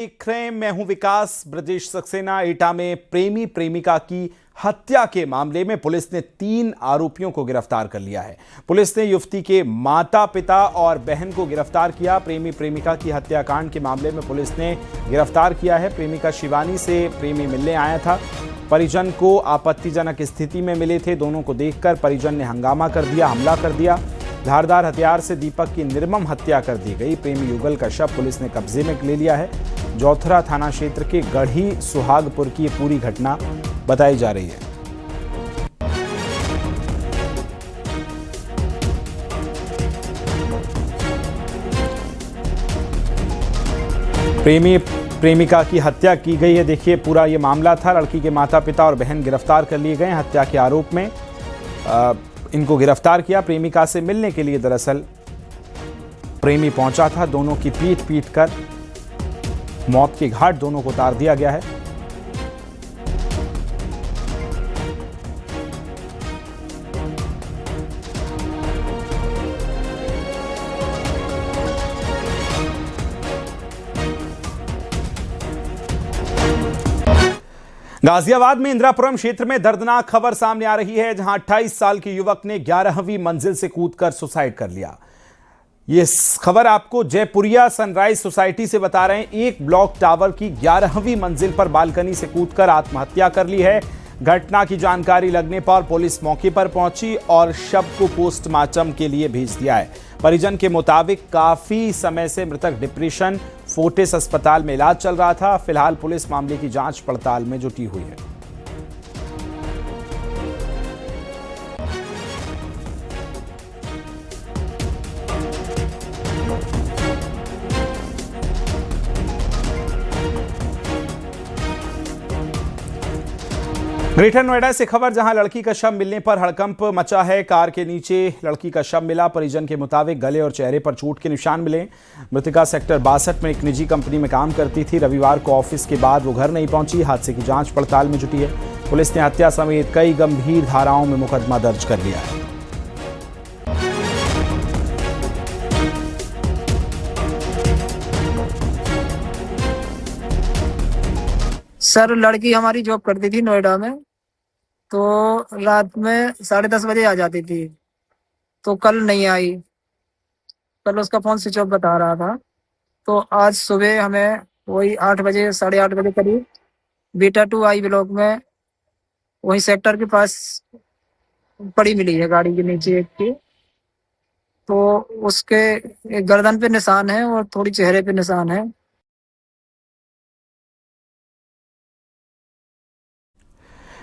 देख रहे हैं, मैं हूं विकास। ब्रजेश सक्सेना एटा में प्रेमी प्रेमिका की हत्या के मामले में पुलिस ने 3 आरोपियों को गिरफ्तार कर लिया है। पुलिस ने युवती के माता पिता और बहन को गिरफ्तार किया। प्रेमी प्रेमिका की हत्याकांड के मामले में पुलिस ने गिरफ्तार किया है। प्रेमिका शिवानी से प्रेमी मिलने आया था। परिजन को आपत्तिजनक स्थिति में मिले थे। दोनों को देखकर परिजन ने हंगामा कर दिया, हमला कर दिया। धारदार हथियार से दीपक की निर्मम हत्या कर दी गई। प्रेमी युगल का शव पुलिस ने कब्जे में ले लिया है। जौथरा थाना क्षेत्र के गढ़ी सुहागपुर की ये पूरी घटना बताई जा रही है। प्रेमिका की हत्या की गई है। देखिए पूरा ये मामला था। लड़की के माता पिता और बहन गिरफ्तार कर लिए गए हत्या के आरोप में। इनको गिरफ्तार किया। प्रेमिका से मिलने के लिए दरअसल प्रेमी पहुंचा था। दोनों की पीट पीट कर मौत के घाट दोनों को उतार दिया गया है। गाजियाबाद में इंदिरापुरम क्षेत्र में दर्दनाक खबर सामने आ रही है, जहां 28 साल के युवक ने 11वीं मंजिल से कूदकर सुसाइड कर लिया। ये खबर आपको जयपुरिया सनराइज सोसाइटी से बता रहे हैं। एक ब्लॉक टावर की 11वीं मंजिल पर बालकनी से कूदकर आत्महत्या कर ली है। घटना की जानकारी लगने पर पुलिस मौके पर पहुंची और शव को पोस्टमार्टम के लिए भेज दिया है। परिजन के मुताबिक काफी समय से मृतक डिप्रेशन फोर्टिस अस्पताल में इलाज चल रहा था। फिलहाल पुलिस मामले की जांच पड़ताल में जुटी हुई है। ग्रेटर नोएडा से खबर, जहां लड़की का शव मिलने पर हड़कंप मचा है। कार के नीचे लड़की का शव मिला। परिजन के मुताबिक गले और चेहरे पर चोट के निशान मिले। मृतका सेक्टर 62 में एक निजी कंपनी में काम करती थी। रविवार को ऑफिस के बाद वो घर नहीं पहुंची। हादसे की जांच पड़ताल में जुटी है। पुलिस ने हत्या समेत कई गंभीर धाराओं में मुकदमा दर्ज कर लिया है। सर, लड़की हमारी जॉब करती थी नोएडा में, तो रात में 10:30 बजे आ जाती थी। तो कल नहीं आई। कल उसका फोन स्विच ऑफ बता रहा था। तो आज सुबह हमें वही 8 बजे 8:30 बजे करीब बीटा 2 आई ब्लॉक में वही सेक्टर के पास पड़ी मिली है, गाड़ी के नीचे एक की। तो उसके एक गर्दन पे निशान है और थोड़ी चेहरे पे निशान है।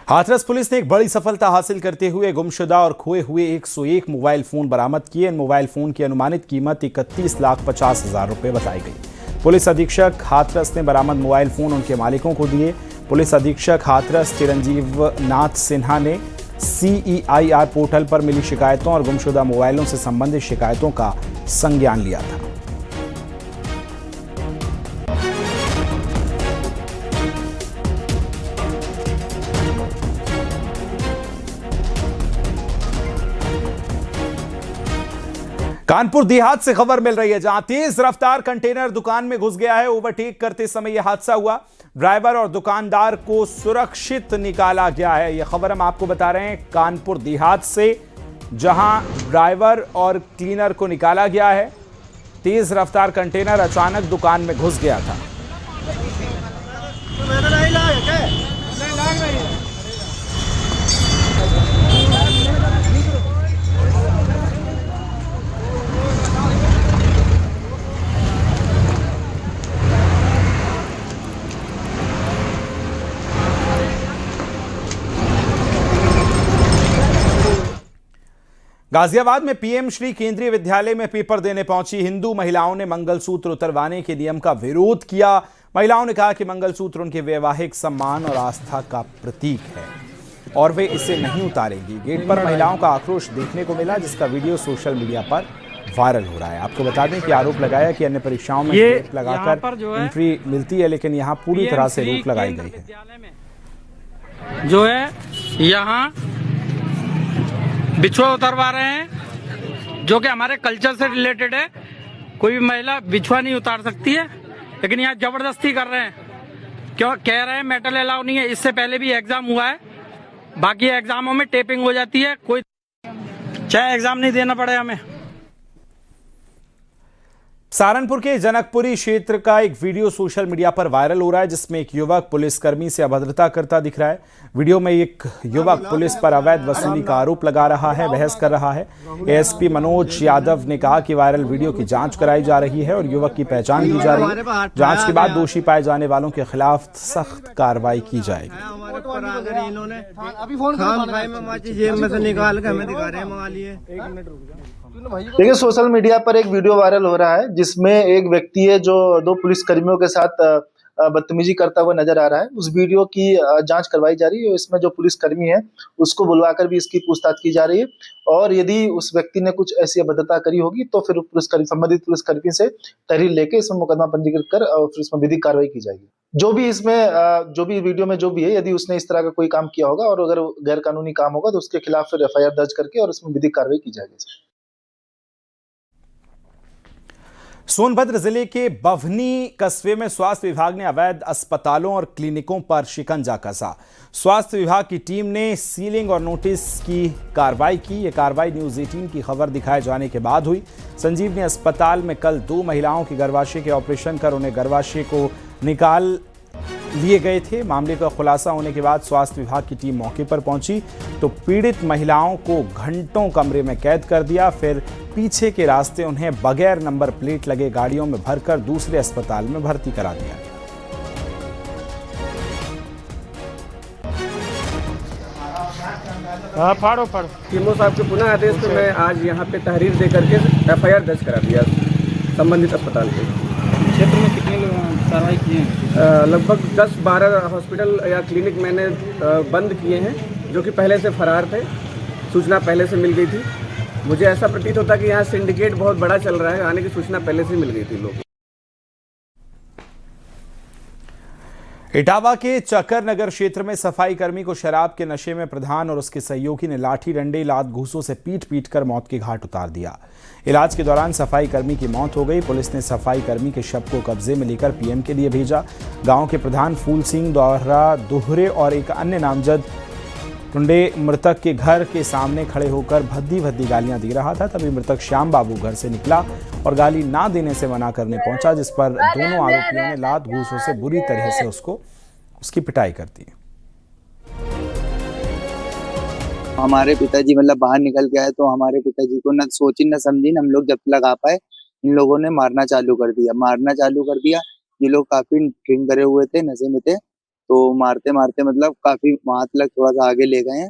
हाथरस पुलिस ने एक बड़ी सफलता हासिल करते हुए गुमशुदा और खोए हुए 101 मोबाइल फोन बरामद किए। इन मोबाइल फोन की अनुमानित कीमत 31,50,000 रुपए बताई गई। पुलिस अधीक्षक हाथरस ने बरामद मोबाइल फोन उनके मालिकों को दिए। पुलिस अधीक्षक हाथरस चिरंजीव नाथ सिन्हा ने CEIR पोर्टल पर मिली शिकायतों और गुमशुदा मोबाइलों से संबंधित शिकायतों का संज्ञान लिया था। कानपुर देहात से खबर मिल रही है, जहां तेज रफ्तार कंटेनर दुकान में घुस गया है। ओवरटेक करते समय यह हादसा हुआ। ड्राइवर और दुकानदार को सुरक्षित निकाला गया है। यह खबर हम आपको बता रहे हैं कानपुर देहात से, जहां ड्राइवर और क्लीनर को निकाला गया है। तेज रफ्तार कंटेनर अचानक दुकान में घुस गया था। गाजियाबाद में PM श्री केंद्रीय विद्यालय में पेपर देने पहुंची हिंदू महिलाओं ने मंगलसूत्र उतरवाने के नियम का विरोध किया। महिलाओं ने कहा कि मंगलसूत्र उनके वैवाहिक सम्मान और आस्था का प्रतीक है और वे इसे नहीं उतारेंगी। गेट पर महिलाओं का आक्रोश देखने को मिला, जिसका वीडियो सोशल मीडिया पर वायरल हो रहा है। आपको बता दें कि आरोप लगाया कि अन्य परीक्षाओं में गेट लगाकर एंट्री मिलती है, लेकिन यहाँ पूरी तरह से रोक लगाई गई है। जो है यहाँ बिछुआ उतरवा रहे हैं, जो कि हमारे कल्चर से रिलेटेड है। कोई भी महिला बिछुआ नहीं उतार सकती है। लेकिन यहाँ जबरदस्ती कर रहे हैं। क्यों कह रहे हैं मेटल अलाउ नहीं है। इससे पहले भी एग्जाम हुआ है, बाकी एग्जामों में टेपिंग हो जाती है, कोई चाहे एग्जाम नहीं देना पड़े हमें। सहारनपुर के जनकपुरी क्षेत्र का एक वीडियो सोशल मीडिया पर वायरल हो रहा है, जिसमें एक युवक पुलिसकर्मी से अभद्रता करता दिख रहा है। वीडियो में एक युवक पुलिस पर अवैध वसूली का आरोप लगा रहा है, बहस कर रहा है। एएसपी मनोज यादव ने कहा कि वायरल वीडियो की जांच कराई जा रही है और युवक की पहचान की जा रही है। जांच के बाद दोषी पाए जाने वालों के खिलाफ सख्त कार्रवाई की जाएगी। देखिए, सोशल मीडिया पर एक वीडियो वायरल हो रहा है जिसमें एक व्यक्ति है जो 2 पुलिसकर्मियों के साथ बदतमीजी करता हुआ नजर आ रहा है। उस वीडियो की जांच करवाई जा रही है। इसमें जो पुलिसकर्मी है उसको बुलवाकर भी इसकी पूछताछ की जा रही है और यदि उस व्यक्ति ने कुछ ऐसी अभद्रता करी होगी तो फिर संबंधित पुलिसकर्मी से तहरीर लेके इसमें मुकदमा पंजीकृत कर और फिर इसमें विधिक कार्रवाई की जाएगी। जो भी वीडियो में जो भी है, यदि उसने इस तरह का कोई काम किया होगा और अगर गैर कानूनी काम होगा तो उसके खिलाफ फिर FIR दर्ज करके और उसमें विधिक कार्रवाई की जाएगी। सोनभद्र जिले के बभनी कस्बे में स्वास्थ्य विभाग ने अवैध अस्पतालों और क्लिनिकों पर शिकंजा कसा। स्वास्थ्य विभाग की टीम ने सीलिंग और नोटिस की कार्रवाई की। ये कार्रवाई न्यूज़ 18 की खबर दिखाए जाने के बाद हुई। संजीवनी अस्पताल में कल 2 महिलाओं के गर्भाशय के ऑपरेशन कर उन्हें गर्भाशय को निकाल लिए गए थे। मामले का खुलासा होने के बाद स्वास्थ्य विभाग की टीम मौके पर पहुंची तो पीड़ित महिलाओं को घंटों कमरे में कैद कर दिया। फिर पीछे के रास्ते उन्हें बगैर नंबर प्लेट लगे गाड़ियों में भरकर दूसरे अस्पताल में भर्ती करा दिया। फाड़ो सीएमओ साहब के पुनः आदेश पे मैं आज यहाँ पे तहरीर दे करके FIR दर्ज करा दिया संबंधित अस्पताल के। क्षेत्र में कितने कार्रवाई किए हैं? लगभग 10-12 हॉस्पिटल या क्लिनिक मैंने बंद किए हैं जो कि पहले से फरार थे। सूचना पहले से मिल गई थी। मुझे ऐसा प्रतीत होता कि यहाँ सिंडिकेट बहुत बड़ा चल रहा है, आने की सूचना पहले से मिल गई थी लोग। इटावा के चक्कर नगर क्षेत्र में सफाई कर्मी को शराब के नशे में प्रधान और उसके सहयोगी ने लाठी डंडे लात घूंसों से पीट कर मौत के घाट उतार दिया। इलाज के दौरान सफाई कर्मी की मौत हो गई। पुलिस ने सफाई कर्मी के शव को कब्जे में लेकर PM के लिए भेजा। गांव के प्रधान फूल सिंह द्वारा दोहरे और एक अन्य नामजद टुंडे मृतक के घर के सामने खड़े होकर भद्दी गालियां दे रहा था। तभी मृतक श्याम बाबू घर से निकला और गाली ना देने से मना करने पहुंचा, जिस पर दोनों आरोपियों ने लात घूंसों से बुरी तरह से उसकी पिटाई कर दी। हमारे पिताजी मतलब बाहर निकल के आए तो हमारे पिताजी को न सोची न समझी न हम लोग जब लगा पाए, इन लोगों ने मारना चालू कर दिया। ये लोग काफी ड्रिंक करे हुए थे, नशे में थे, तो मारते मतलब काफी वहां तक थोड़ा सा आगे ले गए हैं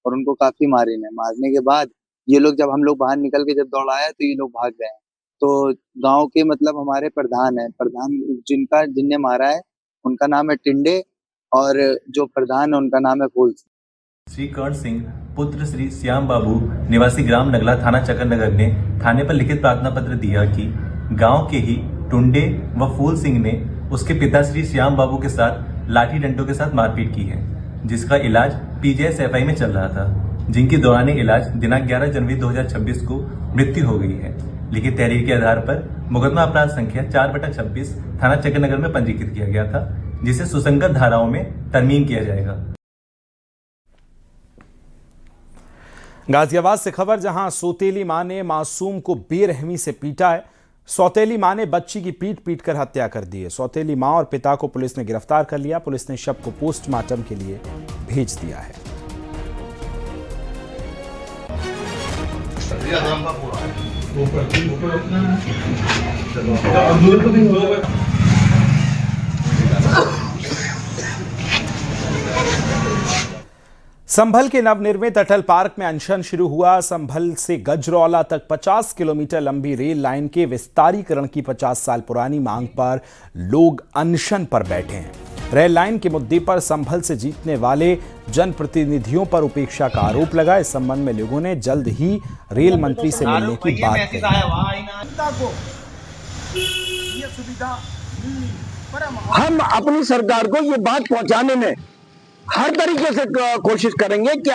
और उनको काफी मारे ने। मारने के बाद ये लोग जब हम लोग बाहर निकल के जब दौड़ाया तो ये लोग भाग गए। तो गांव के मतलब हमारे प्रधान जिनने मारा है उनका नाम है टिंडे और जो प्रधान है उनका नाम है फूल। श्री कर्ण सिंह पुत्र श्री श्याम बाबू निवासी ग्राम नगला थाना चक्कर नगर ने थाने पर लिखित प्रार्थना पत्र दिया कि गांव के ही टुंडे व फूल सिंह ने उसके पिता श्री श्याम बाबू के साथ लाठी डंडों के साथ मारपीट की है, जिसका इलाज PGI में चल रहा था, जिनके दौरान इलाज दिनांक 11 जनवरी 2026 को मृत्यु हो गई है। लिखित तहरीर के आधार पर मुकदमा अपराध संख्या 4/26 थाना चक्कर नगर में पंजीकृत किया गया था, जिसे सुसंगत धाराओं में तरमीम किया जाएगा। गाजियाबाद से खबर, जहां सौतेली मां ने मासूम को बेरहमी से पीटा है। सौतेली मां ने बच्ची की पीट कर हत्या कर दी है। सौतेली मां और पिता को पुलिस ने गिरफ्तार कर लिया। पुलिस ने शव को पोस्टमार्टम के लिए भेज दिया है। संभल के नवनिर्मित अटल पार्क में अनशन शुरू हुआ। संभल से गजरौला तक 50 किलोमीटर लंबी रेल लाइन के विस्तारीकरण की 50 साल पुरानी मांग पर लोग अनशन पर बैठे हैं। रेल लाइन के मुद्दे पर संभल से जीतने वाले जनप्रतिनिधियों पर उपेक्षा का आरोप लगा। इस संबंध में लोगों ने जल्द ही रेल मंत्री से मिलने की बात कही। हम अपनी सरकार को ये बात पहुंचाने में हर तरीके से कोशिश करेंगे कि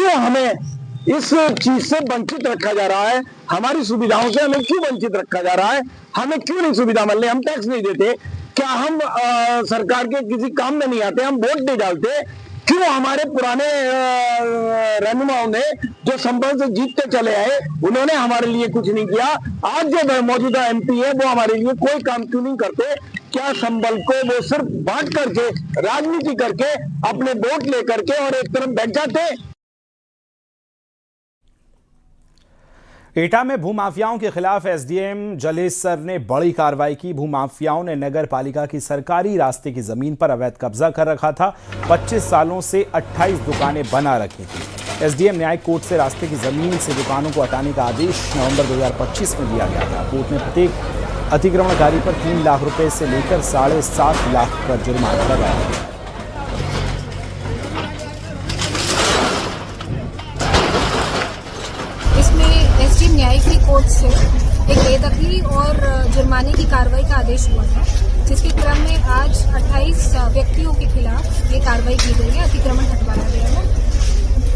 हमें इस चीज से वंचित रखा जा रहा है। हमारी सुविधाओं से हमें क्यों वंचित रखा जा रहा है? हमें क्यों नहीं सुविधा मिल रही? हम टैक्स नहीं देते क्या? हम सरकार के किसी काम में नहीं आते? हम वोट नहीं डालते क्यों? हमारे पुराने रहनुमाओं ने जो संभल से जीतते चले आए, उन्होंने हमारे लिए कुछ नहीं किया। आज जो मौजूदा एमपी है वो हमारे लिए कोई काम क्यों नहीं करते? क्या संभल को वो सिर्फ बांट करके, राजनीति करके, अपने वोट लेकर के और एक तरफ बैठ जाते? एटा में भूमाफियाओं के खिलाफ एसडीएम जलेश सर ने बड़ी कार्रवाई की। भूमाफियाओं ने नगर पालिका की सरकारी रास्ते की जमीन पर अवैध कब्जा कर रखा था। 25 सालों से 28 दुकानें बना रखी थी। एसडीएम न्यायिक कोर्ट से रास्ते की जमीन से दुकानों को हटाने का आदेश नवंबर 2025 में दिया गया था। कोर्ट ने प्रत्येक अतिक्रमणकारी पर 3 लाख रुपए से लेकर 7.5 लाख का जुर्माना लगाया। एसडीएम न्यायिक की कोर्ट से एक बेदखली और जुर्माने की कार्रवाई का आदेश हुआ था, जिसके क्रम में आज 28 व्यक्तियों के खिलाफ ये कार्रवाई की गई है। अतिक्रमण हटवाया गया है।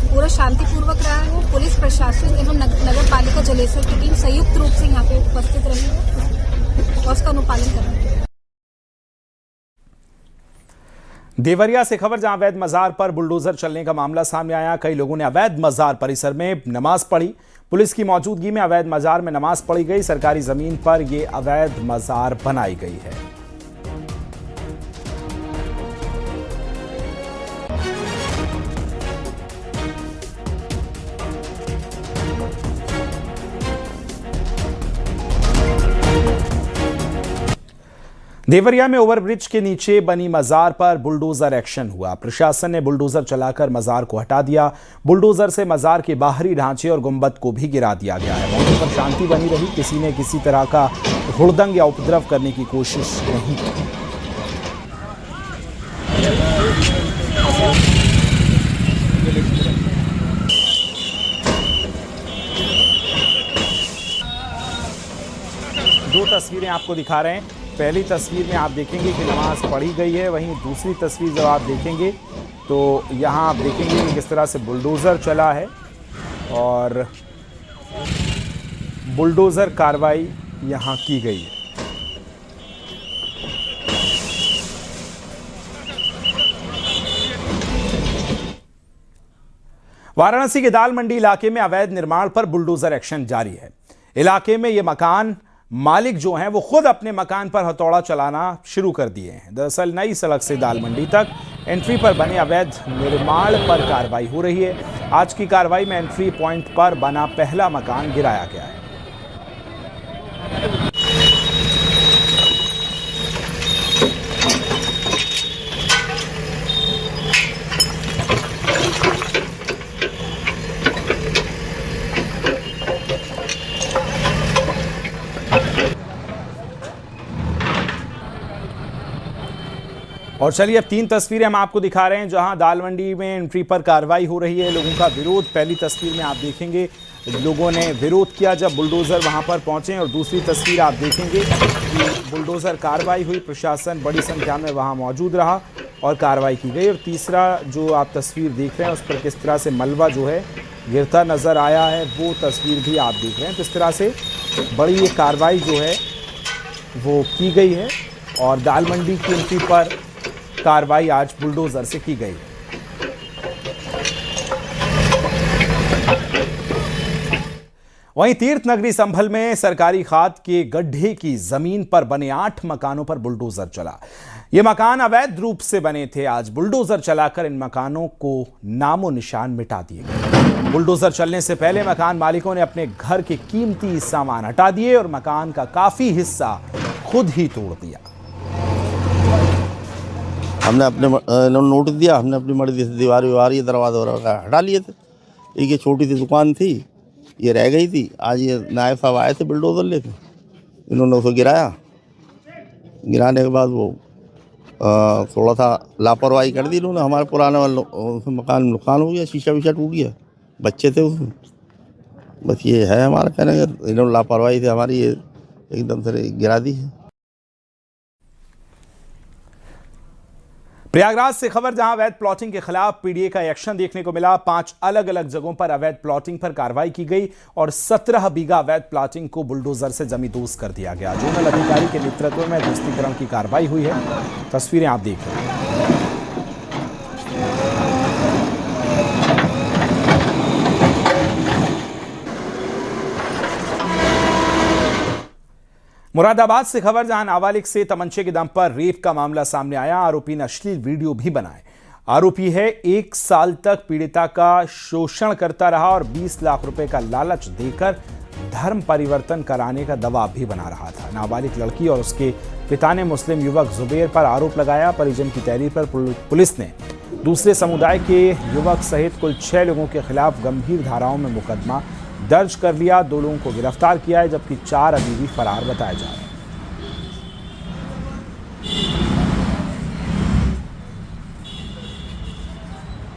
पूरा शांतिपूर्वक रहा है। पुलिस प्रशासन एवं नगर पालिका जलेसर की टीम संयुक्त रूप से यहाँ पे उपस्थित रही है और उसका अनुपालन कर रही है। देवरिया से खबर, जहां अवैध मजार पर बुलडोजर चलने का मामला सामने आया। कई लोगों ने अवैध मजार परिसर में नमाज पढ़ी। पुलिस की मौजूदगी में अवैध मजार में नमाज पढ़ी गई। सरकारी जमीन पर यह अवैध मजार बनाई गई है। देवरिया में ओवरब्रिज के नीचे बनी मजार पर बुलडोजर एक्शन हुआ। प्रशासन ने बुलडोजर चलाकर मजार को हटा दिया। बुलडोजर से मजार के बाहरी ढांचे और गुंबद को भी गिरा दिया गया है। मौके पर शांति बनी रही। किसी ने किसी तरह का हुड़दंग या उपद्रव करने की कोशिश नहीं की। दो तस्वीरें आपको दिखा रहे हैं। पहली तस्वीर में आप देखेंगे कि नमाज पढ़ी गई है। वहीं दूसरी तस्वीर जब आप देखेंगे तो यहाँ आप देखेंगे कि किस तरह से बुलडोज़र चला है और बुलडोज़र कार्रवाई यहाँ की गई है। वाराणसी के दाल मंडी इलाके में अवैध निर्माण पर बुलडोज़र एक्शन जारी है। इलाके में ये मकान मालिक जो हैं वो खुद अपने मकान पर हथौड़ा चलाना शुरू कर दिए हैं। दरअसल नई सड़क से दाल मंडी तक एंट्री पर बने अवैध निर्माण पर कार्रवाई हो रही है। आज की कार्रवाई में एंट्री पॉइंट पर बना पहला मकान गिराया गया है। और चलिए अब 3 तस्वीरें हम आपको दिखा रहे हैं जहां दाल मंडी में एंट्री पर कार्रवाई हो रही है। लोगों का विरोध, पहली तस्वीर में आप देखेंगे लोगों ने विरोध किया जब बुलडोज़र वहां पर पहुंचे, और दूसरी तस्वीर आप देखेंगे कि बुलडोज़र कार्रवाई हुई। प्रशासन बड़ी संख्या में वहां मौजूद रहा और कार्रवाई की गई। और तीसरा जो आप तस्वीर देख रहे हैं उस पर किस तरह से मलबा जो है गिरता नज़र आया है, वो तस्वीर भी आप देख रहे हैं। किस तरह से बड़ी ये कार्रवाई जो है वो की गई है और दाल मंडी की एंट्री पर कार्रवाई आज बुलडोजर से की गई। वहीं तीर्थ नगरी संभल में सरकारी खाद के गड्ढे की जमीन पर बने 8 मकानों पर बुलडोजर चला। ये मकान अवैध रूप से बने थे। आज बुलडोजर चलाकर इन मकानों को नामो निशान मिटा दिए गए। बुलडोजर चलने से पहले मकान मालिकों ने अपने घर के कीमती सामान हटा दिए और मकान का काफी हिस्सा खुद ही तोड़ दिया। हमने अपने नोटिस दिया, हमने अपनी मर्जी से दीवार ये दरवाजा हटा लिए थे। एक ये छोटी सी दुकान थी, ये रह गई थी। आज ये नायब साहब आए थे बुलडोजर लेके, इन्होंने उसको गिराया। गिराने के बाद वो थोड़ा सा लापरवाही कर दी इन्होंने। हमारे पुराने मकान में नुकसान हो गया, शीशा वीशा टूट गया, बच्चे थे उसमें। बस ये है हमारा कहने का, इन्होंने लापरवाही से हमारी ये एकदम से गिरा दी है। प्रयागराज से खबर, जहां अवैध प्लॉटिंग के खिलाफ पीडीए का एक्शन देखने को मिला। 5 अलग अलग जगहों पर अवैध प्लॉटिंग पर कार्रवाई की गई और 17 बीघा अवैध प्लॉटिंग को बुलडोजर से जमींदोज कर दिया गया। जोनल अधिकारी के नेतृत्व में ध्वस्तीकरण की कार्रवाई हुई है। तस्वीरें आप देख रहे हैं। मुरादाबाद से खबर, जहां नाबालिग से तमंचे के दम पर रेप का मामला सामने आया। आरोपी ने अश्लील वीडियो भी बनाए। आरोपी है 1 साल तक पीड़िता का शोषण करता रहा और 20 लाख रुपए का लालच देकर धर्म परिवर्तन कराने का दबाव भी बना रहा था। नाबालिग लड़की और उसके पिता ने मुस्लिम युवक जुबेर पर आरोप लगाया। परिजन की तहरीर पर पुलिस ने दूसरे समुदाय के युवक सहित कुल 6 लोगों के खिलाफ गंभीर धाराओं में मुकदमा दर्ज कर लिया। 2 लोगों को गिरफ्तार किया है, जबकि 4 अभी भी फरार बताए जा रहे हैं।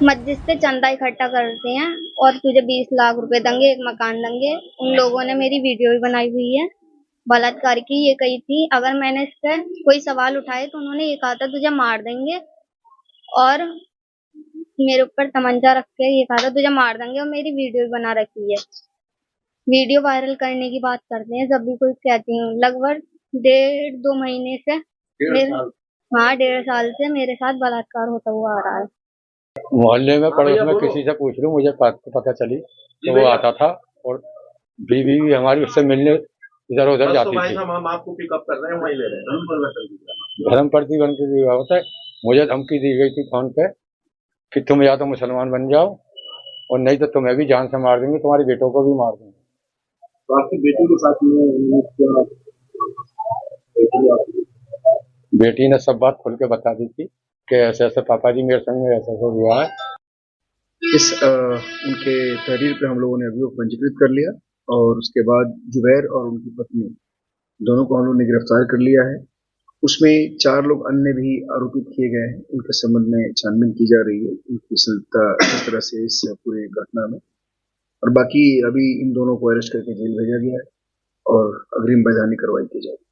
मस्जिद से चंदा इकट्ठा करते हैं और तुझे 20 लाख रुपए देंगे, एक मकान देंगे। उन लोगों ने मेरी वीडियो भी बनाई हुई है बलात्कार की। ये कही थी अगर मैंने इससे कोई सवाल उठाए तो उन्होंने ये कहा था तुझे मार देंगे, और मेरे ऊपर तमंचा रख के ये कहा था तुझे मार देंगे, और मेरी वीडियो भी बना रखी है। वीडियो वायरल करने की बात करते हैं जब भी कोई कहती हूँ। लगभग 1.5-2 महीने से हाँ 1.5 साल से मेरे साथ बलात्कार होता हुआ आ रहा है। मोहल्ले में पड़ोस में किसी से पूछ लूं, मुझे पता चली तो वो आता था और बीवी भी हमारी उससे मिलने इधर उधर जाती थी। हम आपको पिकअप कर रहे हैं, वहीं ले रहे हैं। धर्म प्रतिबंध की होता है। मुझे धमकी दी गई थी फोन पे कि तुम या तो मुसलमान बन जाओ और नहीं तो तुम्हें भी जान से मार देंगे, तुम्हारे बेटों को भी मार देंगे। तो आपकी बेटी के साथ में बेटी ने सब बात खुल के बता दी थी कि ऐसे ऐसे पापा जी मेरे संग में ऐसा हुआ है। इस उनके तहरीर पे हम लोगों ने अभियोग पंजीकृत कर लिया और उसके बाद जुबैर और उनकी पत्नी दोनों को हम लोगों ने गिरफ्तार कर लिया है। उसमें 4 लोग अन्य भी आरोपित किए गए हैं। उनके संबंध में छानबीन की जा रही है, उनकी संलिप्तता किस तरह से इस पूरे घटना में, और बाकी अभी इन दोनों को अरेस्ट करके जेल भेजा गया है और अग्रिम वैधानिक कार्रवाई की जाएगी।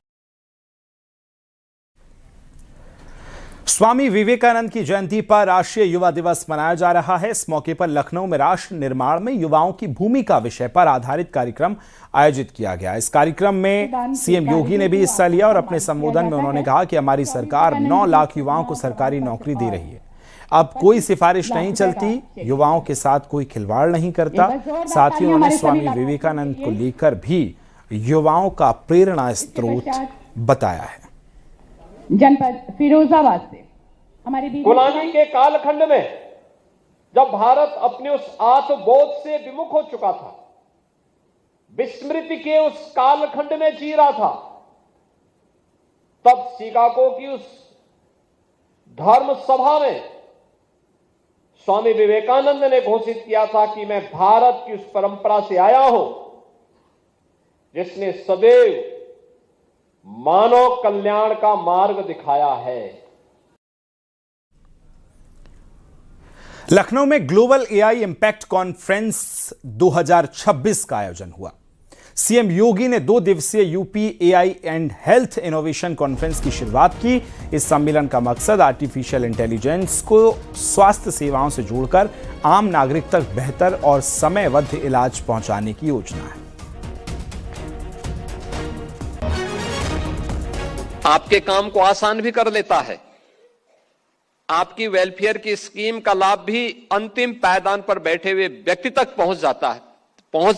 स्वामी विवेकानंद की जयंती पर राष्ट्रीय युवा दिवस मनाया जा रहा है। इस मौके पर लखनऊ में राष्ट्र निर्माण में युवाओं की भूमिका विषय पर आधारित कार्यक्रम आयोजित किया गया। इस कार्यक्रम में सीएम योगी ने भी हिस्सा लिया और अपने संबोधन में उन्होंने कहा कि हमारी सरकार 9 लाख युवाओं को सरकारी नौकरी दे रही है। अब कोई सिफारिश नहीं चलती, युवाओं के साथ कोई खिलवाड़ नहीं करता। साथ ही उन्होंने स्वामी विवेकानंद को लेकर भी युवाओं का प्रेरणा स्रोत बताया है। जनपद फिरोजाबाद से हमारे गुलामी के कालखंड में जब भारत अपने उस आत्मबोध से विमुख हो चुका था, विस्मृति के उस कालखंड में जी रहा था, तब शिकागो की उस धर्म सभा में स्वामी विवेकानंद ने घोषित किया था कि मैं भारत की उस परंपरा से आया हूं जिसने सदैव मानव कल्याण का मार्ग दिखाया है। लखनऊ में ग्लोबल एआई इंपैक्ट कॉन्फ्रेंस 2026 का आयोजन हुआ। सीएम योगी ने 2 दिवसीय UP AI and health innovation conference की शुरुआत की। इस सम्मेलन का मकसद आर्टिफिशियल इंटेलिजेंस को स्वास्थ्य सेवाओं से जोड़कर आम नागरिक तक बेहतर और समयबद्ध इलाज पहुंचाने की योजना है। आपके काम को आसान भी कर लेता है। आपकी वेलफेयर की स्कीम का लाभ भी अंतिम पायदान पर बैठे हुए व्यक्ति तक पहुंच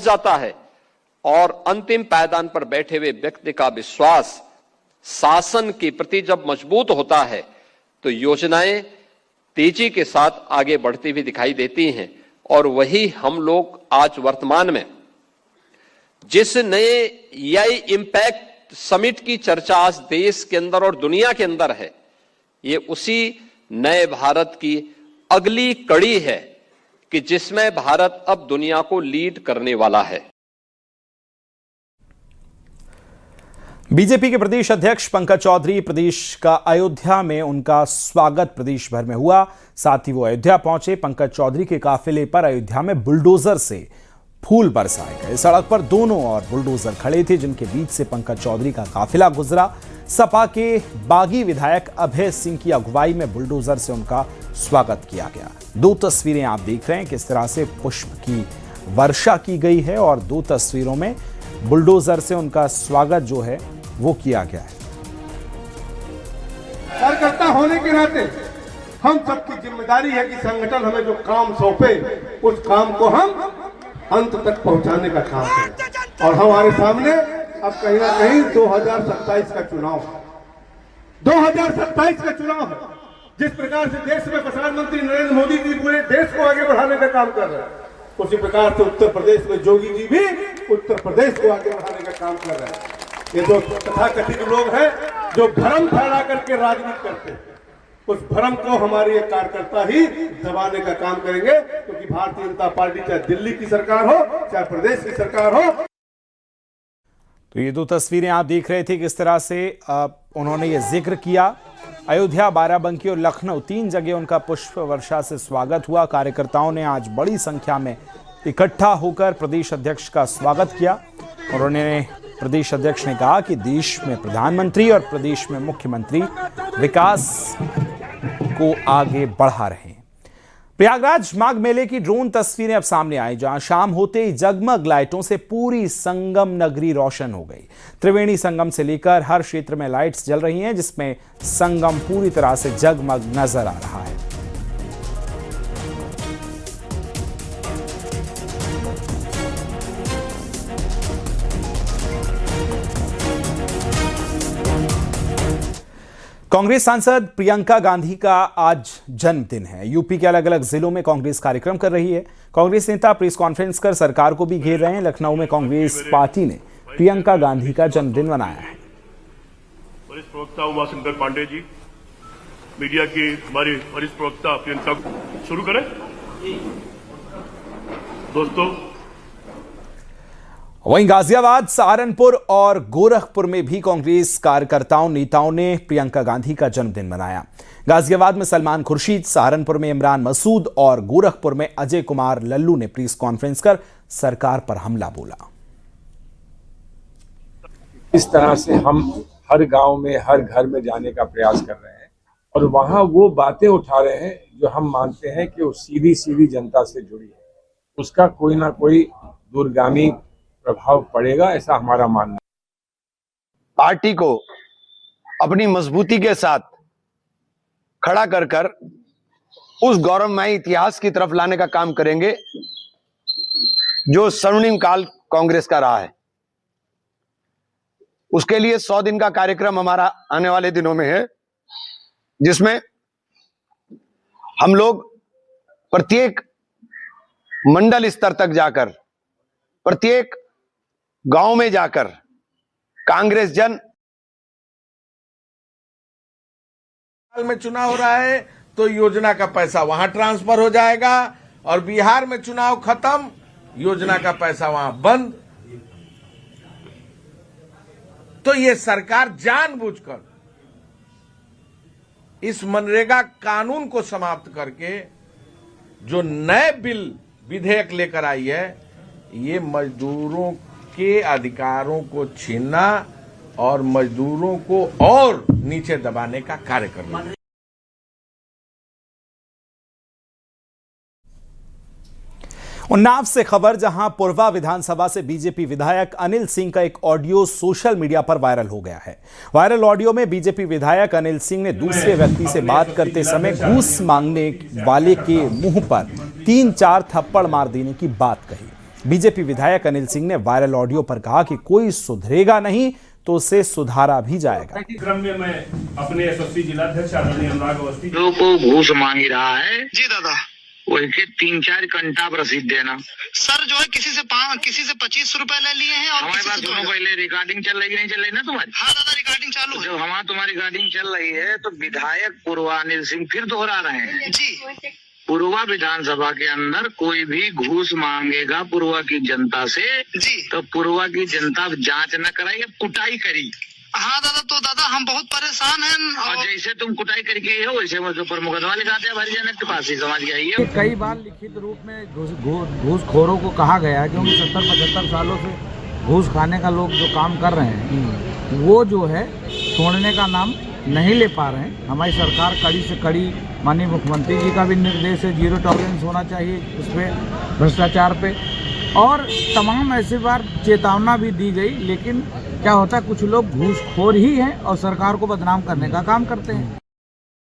जाता है और अंतिम पायदान पर बैठे हुए व्यक्ति का विश्वास शासन के प्रति जब मजबूत होता है तो योजनाएं तेजी के साथ आगे बढ़ती हुई दिखाई देती हैं। और वही हम लोग आज वर्तमान में जिस नए एआई इंपैक्ट समिट की चर्चा आज देश के अंदर और दुनिया के अंदर है, ये उसी नए भारत की अगली कड़ी है कि जिसमें भारत अब दुनिया को लीड करने वाला है। बीजेपी के प्रदेश अध्यक्ष पंकज चौधरी प्रदेश का अयोध्या में उनका स्वागत प्रदेश भर में हुआ। साथ ही वो अयोध्या पहुंचे। पंकज चौधरी के काफिले पर अयोध्या में बुलडोजर से फूल बरसाए गए। सड़क पर दोनों ओर बुलडोजर खड़े थे, जिनके बीच से पंकज चौधरी का काफिला गुजरा। सपा के बागी विधायक अभय सिंह की अगुवाई में बुलडोजर से उनका स्वागत किया गया। दो तस्वीरें आप देख रहे हैं किस तरह से पुष्प की वर्षा की गई है और दो तस्वीरों में बुलडोजर से उनका स्वागत जो है वो किया गया है। कार्यकर्ता होने के नाते हम सबकी जिम्मेदारी है कि संगठन हमें जो काम सौंपे उस काम को हम अंत तक पहुंचाने का काम करें। और हमारे सामने अब कहीं ना कहीं 2027 का चुनाव, 2027 का चुनाव है। जिस प्रकार से देश में प्रधानमंत्री नरेंद्र मोदी जी पूरे देश को आगे बढ़ाने का काम कर रहे हैं, उसी प्रकार से उत्तर प्रदेश में योगी जी भी उत्तर प्रदेश को आगे बढ़ाने का काम कर रहे हैं। ये जो तथाकथित लोग हैं जो भ्रम फैला करके राजनीति करते हैं, उस भ्रम को हमारे ये कार्यकर्ता ही दबाने का काम करेंगे, क्योंकि भारतीय जनता पार्टी चाहे दिल्ली की सरकार हो चाहे प्रदेश की सरकार हो। तो ये दो तस्वीरें आप देख रहे थे किस तरह से उन्होंने ये जिक्र किया। अयोध्या, बाराबंकी और लखनऊ, 3 जगह उनका पुष्प वर्षा से स्वागत हुआ। कार्यकर्ताओं ने आज बड़ी संख्या में इकट्ठा होकर प्रदेश अध्यक्ष का स्वागत किया। उन्होंने प्रदेश अध्यक्ष ने कहा कि देश में प्रधानमंत्री और प्रदेश में मुख्यमंत्री विकास को आगे बढ़ा रहे हैं। प्रयागराज माघ मेले की ड्रोन तस्वीरें अब सामने आई, जहां शाम होते ही जगमग लाइटों से पूरी संगम नगरी रोशन हो गई। त्रिवेणी संगम से लेकर हर क्षेत्र में लाइट्स जल रही हैं, जिसमें संगम पूरी तरह से जगमग नजर आ रहा है। कांग्रेस सांसद प्रियंका गांधी का आज जन्मदिन है। यूपी के अलग अलग जिलों में कांग्रेस कार्यक्रम कर रही है। कांग्रेस नेता प्रेस कॉन्फ्रेंस कर सरकार को भी घेर रहे हैं। लखनऊ में कांग्रेस पार्टी ने प्रियंका गांधी का जन्मदिन मनाया है। वरिष्ठ प्रवक्ता उमाशंकर पांडे जी, मीडिया की हमारी वरिष्ठ प्रवक्ता प्रियंका, शुरू करें दोस्तों। वहीं गाजियाबाद, सहारनपुर और गोरखपुर में भी कांग्रेस कार्यकर्ताओं नेताओं ने प्रियंका गांधी का जन्मदिन मनाया। गाजियाबाद में सलमान खुर्शीद, सहारनपुर में इमरान मसूद और गोरखपुर में अजय कुमार लल्लू ने प्रेस कॉन्फ्रेंस कर सरकार पर हमला बोला। इस तरह से हम हर गांव में, हर घर में जाने का प्रयास कर रहे हैं और वहां वो बातें उठा रहे हैं जो हम मानते हैं कि वो सीधी सीधी जनता से जुड़ी है, उसका कोई ना कोई दूरगामी प्रभाव पड़ेगा, ऐसा हमारा मानना है। पार्टी को अपनी मजबूती के साथ खड़ा कर कर उस गौरवमयी इतिहास की तरफ लाने का काम करेंगे जो स्वर्णिम काल कांग्रेस का रहा है। उसके लिए 100 दिन का कार्यक्रम हमारा आने वाले दिनों में है, जिसमें हम लोग प्रत्येक मंडल स्तर तक जाकर, प्रत्येक गांव में जाकर कांग्रेस जन में चुनाव हो रहा है तो योजना का पैसा वहां ट्रांसफर हो जाएगा और बिहार में चुनाव खत्म, योजना का पैसा वहां बंद। तो ये सरकार जानबूझकर इस मनरेगा कानून को समाप्त करके जो नए बिल विधेयक लेकर आई है, ये मजदूरों के अधिकारों को छीनना और मजदूरों को और नीचे दबाने का कार्य करना। उन्नाव से खबर, जहां पूर्वा विधानसभा से बीजेपी विधायक अनिल सिंह का एक ऑडियो सोशल मीडिया पर वायरल हो गया है। वायरल ऑडियो में बीजेपी विधायक अनिल सिंह ने दूसरे व्यक्ति से बात करते समय घूस मांगने वाले के मुंह पर 3-4 थप्पड़ मार देने की बात कही। बीजेपी विधायक अनिल सिंह ने वायरल ऑडियो पर कहा कि कोई सुधरेगा नहीं तो उसे सुधारा भी जाएगा। क्रम में मैं अपने एसएससी जिलाध्यक्ष आदरणीय अनुराग अवस्थी को घूस मांग रहा है जी दादा, वो 3-4 घंटा रसीद देना। सर जो है किसी से 25 रुपए ले लिए हैं और हमारे पास दोनों पहले रिकॉर्डिंग चल रही नहीं चल रही ना तुम्हारी? हाँ दादा, रिकॉर्डिंग चालू है। जब हमारा तुम्हारी रिकॉर्डिंग चल रही है तो विधायक पूर्वा अनिल सिंह फिर दोहरा रहे हैं जी। पूर्वा विधानसभा के अंदर कोई भी घूस मांगेगा पूर्वा की जनता से जी, तो पूर्वा की जनता जांच न कराई, कुटाई करी। हाँ दादा, तो दादा हम बहुत परेशान हैं। और जैसे तुम कुटाई करके हो वैसे पर मुकदमा लिखाते हैं हमारी जनक के पास ही समाज के आई है। कई बार लिखित रूप में घूसखोरों को कहा गया है, क्योंकि 70-75 सालों से घूस खाने का लोग जो काम कर रहे हैं वो जो है छोड़ने का नाम नहीं ले पा रहे हैं। हमारी सरकार कड़ी से कड़ी, माननीय मुख्यमंत्री जी का भी निर्देश है, 0 टॉलरेंस होना चाहिए उस पर, भ्रष्टाचार पे, और तमाम ऐसी बार चेतावना भी दी गई। लेकिन क्या होता है, कुछ लोग घूसखोर ही हैं और सरकार को बदनाम करने का काम करते हैं।